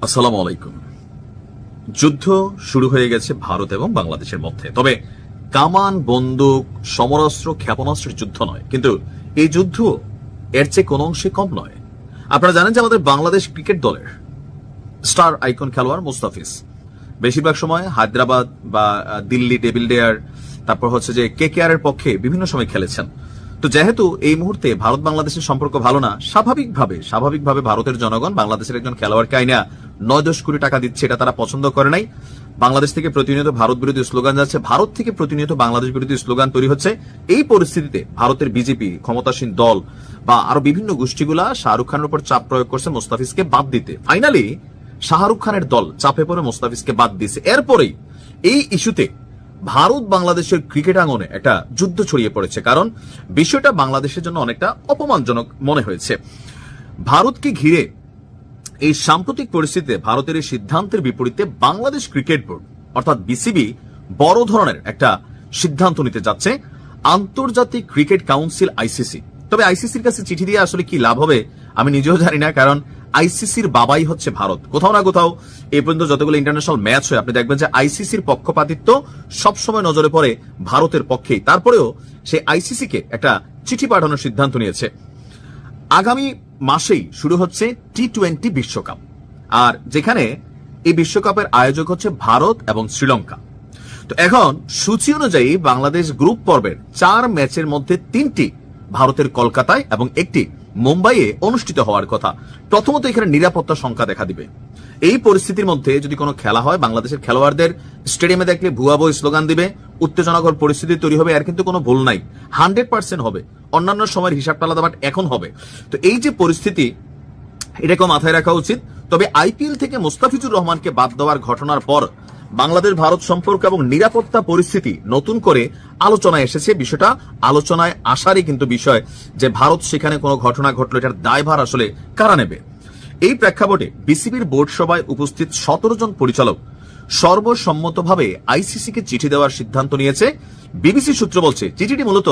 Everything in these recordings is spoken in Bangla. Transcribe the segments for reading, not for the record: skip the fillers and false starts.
আসসালামু আলাইকুম। যুদ্ধ শুরু হয়ে গেছে ভারত এবং বাংলাদেশের মধ্যে। তবে কামান, বন্দুক, সমরাস্ত্র, ক্ষেপণাস্ত্রের যুদ্ধ নয়, কিন্তু এই যুদ্ধ এর চেয়ে কোনো অংশে কম নয়। আপনারা জানেন যে আমাদের বাংলাদেশ ক্রিকেট দলের স্টার আইকন খেলোয়াড় মুস্তাফিজ বেশিরভাগ সময় হায়দ্রাবাদ বা দিল্লি ডেভিল ডেয়ার, তারপর হচ্ছে যে কেকেআর এর পক্ষে বিভিন্ন সময় খেলেছেন। তো যেহেতু এই মুহূর্তে ভারত বাংলাদেশের সম্পর্ক ভালো না, স্বাভাবিকভাবে ভারতের জনগণ বাংলাদেশের একজন খেলোয়াড়কে আইনা 9-10 কোটি টাকা দিচ্ছে, এটা তারা পছন্দ করে নাই। বাংলাদেশ থেকে প্রতিনিয়ত ভারত বিরোধী স্লোগান যাচ্ছে, ভারত থেকে প্রতিনিয়ত বাংলাদেশ বিরোধী স্লোগান তৈরি হচ্ছে। এই পরিস্থিতিতে ভারতের বিজেপি, ক্ষমতাসীন দল বা আরো বিভিন্ন গোষ্ঠীগুলা শাহরুখ খানের উপর চাপ প্রয়োগ করছে মুস্তাফিজকে বাদ দিতে। ফাইনালি শাহরুখ খানের দল চাপে পড়ে মুস্তাফিজকে বাদ দিয়েছে। এরপরেই এই ইস্যুতে ভারত বাংলাদেশের ক্রিকেট আঙ্গনে একটা যুদ্ধ ছড়িয়ে পড়েছে, কারণ বিষয়টা বাংলাদেশের জন্য অনেকটা অপমানজনক মনে হয়েছে। ভারতকে ঘিরে এই সাম্প্রতিক পরিস্থিতিতে ভারতের এই সিদ্ধান্তের বিপরীতে বাংলাদেশ ক্রিকেট বোর্ড অর্থাৎ বিসিবি বড় ধরনের একটা সিদ্ধান্ত নিতে যাচ্ছে। আন্তর্জাতিক ক্রিকেট কাউন্সিল আইসিসি, তবে আইসিসির কাছে চিঠি দিয়ে আসলে কি লাভ হবে আমি নিজেও জানি না, কারণ আইসিসির বাবাই হচ্ছে ভারত। কোথাও না কোথাও এই পর্যন্ত যতগুলো ইন্টারন্যাশনাল ম্যাচ হয় আপনি দেখবেন যে আইসিসির পক্ষপাতিত্ব সবসময় নজরে পড়ে ভারতের পক্ষেই। তারপরেও সে আইসিসিকে একটা চিঠি পাঠানোর সিদ্ধান্ত নিয়েছে। আগামী মাসেই শুরু হচ্ছে টি-20 বিশ্বকাপ, আর যেখানে এই বিশ্বকাপের আয়োজক হচ্ছে ভারত এবং শ্রীলঙ্কা। তো এখন সূচি অনুযায়ী বাংলাদেশ গ্রুপ পর্বের 4 ম্যাচের মধ্যে 3টি ভারতের কলকাতায় এবং একটি মুম্বাইয়ে অনুষ্ঠিত হওয়ার কথা। প্রথমত এখানে নিরাপত্তা সংখ্যা দেখা দিবে। এই পরিস্থিতির মধ্যে যদি কোনো খেলা হয়, বাংলাদেশের খেলোয়াড়দের স্টেডিয়ামে দেখলে ভুয়া বই স্লোগান দিবে, উত্তেজনাকর পরিস্থিতি তৈরি হবে, এর কিন্তু কোনো ভুল নাই। 100% হবে। অন্যান্য সময়ের হিসাবটা আলাদা, বাট এখন হবে। তো এই যে পরিস্থিতি, এটাকে মাথায় রাখা উচিত। তবে আইপিএল থেকে মুস্তাফিজুর রহমানকে বাদ দেওয়ার ঘটনার পর বাংলাদেশ ভারত সম্পর্ক এবং নিরাপত্তা পরিস্থিতি নতুন করে আলোচনায় এসেছে। বিষয়টা আলোচনায় আসারই কিন্তু বিষয় যে ভারত সেখানে কোনো ঘটনা ঘটলো, এটার দায়ভার আসলে কারা নেবে। এই প্রেক্ষাপটে বিসিবির বোর্ড সভায় উপস্থিত 17 জন পরিচালক সর্বসম্মতভাবে আইসিসিকে চিঠি দেওয়ার সিদ্ধান্ত নিয়েছে। বিবিসি সূত্র বলছে চিঠিটি মূলত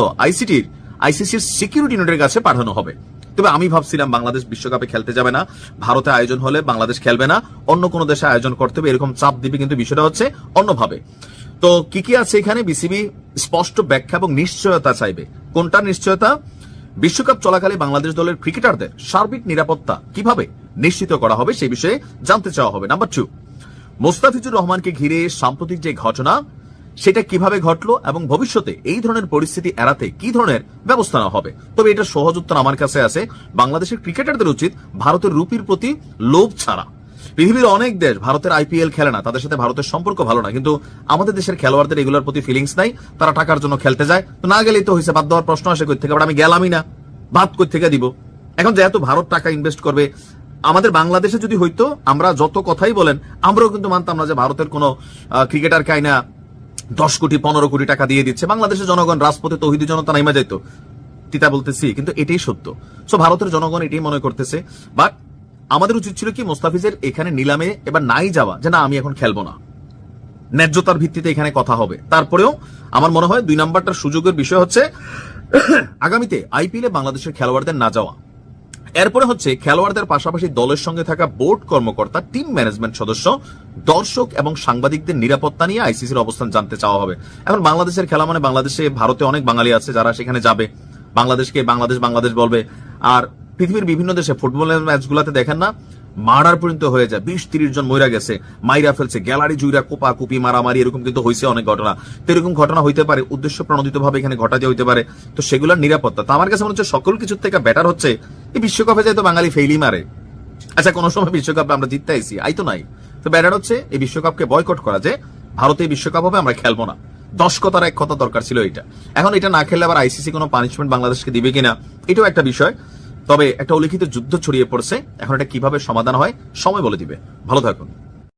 আইসিসির সিকিউরিটি ইউনিটের কাছে পাঠানো হবে। তবে আমি ভাবছিলাম বাংলাদেশ বিশ্বকাপে খেলতে যাবে না, ভারতে আয়োজন হলে বাংলাদেশ খেলবে না, অন্য কোনো দেশে আয়োজন করতে হবে, এরকম চাপ দিবে, কিন্তু বিষয়টা হচ্ছে অন্যভাবে। তো কি আছে এখানে, বিসিবি স্পষ্ট ব্যাখ্যা এবং নিশ্চয়তা চাইবে। কোনটা নিশ্চয়তা? বিশ্বকাপ চলাকালে বাংলাদেশ দলের ক্রিকেটারদের সার্বিক নিরাপত্তা কিভাবে নিশ্চিত করা হবে সেই বিষয়ে জানতে চাওয়া হবে। নাম্বার 2, মুস্তাফিজুর রহমানকে ঘিরে সাম্প্রতিক যে ঘটনা সেটা কিভাবে ঘটলো এবং ভবিষ্যতে এই ধরনের পরিস্থিতি এড়াতে কি ধরনের ব্যবস্থা নেওয়া হবে। তবে এটা সহজ উত্তর আমার কাছে আছে, বাংলাদেশের ক্রিকেটারদের উচিত ভারতের রুপির প্রতি লোভ ছাড়া। পৃথিবীর অনেক দেশ ভারতের আইপিএল খেলে না, তাদের সাথে ভারতের সম্পর্ক ভালো না, কিন্তু আমাদের দেশের খেলোয়াড়দের এগুলোর প্রতি ফিলিংস নাই, তারা টাকার জন্য খেলতে যায়। তো না গেলেই তো হয়েছে, বাদ দেওয়ার প্রশ্ন আসে কই থেকে, আমি গেলামই না, বাদ কই থেকে দিব। এখন যেহেতু ভারত টাকা ইনভেস্ট করবে, আমাদের বাংলাদেশে যদি হইতো, আমরা যত কথাই বলেন আমরাও কিন্তু মানতাম না যে ভারতের কোন ক্রিকেটার কাইনা 10 কোটি 15 কোটি টাকা দিয়ে দিচ্ছে, বাংলাদেশের জনগণ রাজপথে তৌহিদি জনতা নাইমা যাইতো। তিতা বলতেছি, কিন্তু এটাই সত্য। সো ভারতের জনগণ এটাই মনে করতেছে। বাট আমাদের উচিত ছিল কি, মুস্তাফিজের এখানে নিলামে এবার নাই যাওয়া, যে না আমি এখন খেলবো না, ন্যায্যতার ভিত্তিতে এখানে কথা হবে। তারপরেও আমার মনে হয় 2 নাম্বারটার সুযোগের বিষয় হচ্ছে আগামীতে আইপিএলে বাংলাদেশের খেলোয়াড়দের না যাওয়া। এরপরে হচ্ছে খেলোয়াড়দের পাশাপাশি দলের সঙ্গে থাকা বোর্ড কর্মকর্তা, টিম ম্যানেজমেন্ট সদস্য, দর্শক এবং সাংবাদিকদের নিরাপত্তা নিয়ে আইসিসির অবস্থান জানতে চাওয়া হবে। এখন বাংলাদেশের খেলা মানে বাংলাদেশে, ভারতে অনেক বাঙালি আছে যারা সেখানে যাবে, বাংলাদেশকে বাংলাদেশ বলবে। আর পৃথিবীর বিভিন্ন দেশে ফুটবলের ম্যাচগুলোতে দেখেন না, মার্ডার পর্যন্ত হয়ে যায়, 20-30 জন মইরা গেছে, মাইরা ফেলছে, গ্যালারি জুইরা কোপা কুপি মারামারি, এরকম কিন্তু হয়েছে অনেক ঘটনা। তো এরকম ঘটনা হইতে পারে, উদ্দেশ্য প্রণোদিত ভাবে এখানে ঘটা দিয়ে হইতে পারে। তো সেগুলোর নিরাপত্তা তো আমার কাছে মনে হচ্ছে সকল কিছুর থেকে বেটার হচ্ছে এই বিশ্বকাপে যেহেতু বাঙালি ফেইলি মারে, আচ্ছা কোন সময় বিশ্বকাপে আমরা জিততে আইছি, আইতো নাই, তো বেটার হচ্ছে এই বিশ্বকাপকে বয়কট করা, যে ভারতে এই বিশ্বকাপ হবে আমরা খেলবো না। 10 কথার 1 কথা দরকার ছিল এটা। এখন এটা না খেললে আবার আইসিসি কোনো পানিশমেন্ট বাংলাদেশকে দিবে কিনা, এটাও একটা বিষয়। তবে একটা উল্লেখিত যুদ্ধ ছড়িয়ে পড়ছে, এখন এটা কিভাবে সমাধান হয় সময় বলে দিবে। ভালো থাকুন।